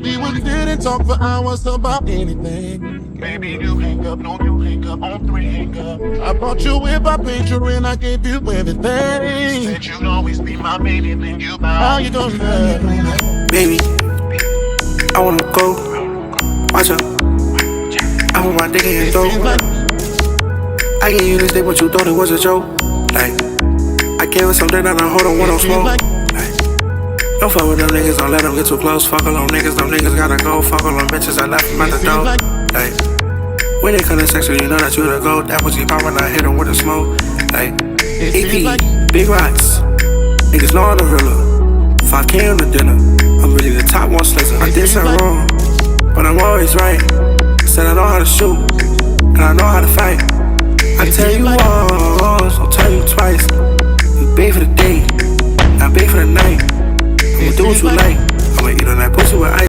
We would sit and talk for hours about anything. Maybe you hang up, no you hang up, on 3 hang up. I brought you with my picture and I gave you everything. Said you'd always be my baby, then you bow. How you gonna love? Baby, I wanna go. Watch out. I want my dick in your throat. I gave you this day, but you thought it was a joke. Like, I gave her something that I hold on when I'm smoke. Like, don't fuck with them niggas, don't let them get too close. Fuck all them niggas gotta go. Fuck all them bitches, I left them at the door. Like, when they come to sex, you know that you the goat. That pussy pop when I hit them with the smoke. Like, AP, big rocks. Niggas know I'm the realer. 5K on the dinner. I'm really the top one slicer. I did something wrong, but I'm always right. Said I know how to shoot, and I know how to fight. I tell you once, I'll tell you twice. You pay for the day, I pay for the night. I'ma do what you like. I'ma eat on that pussy with ice.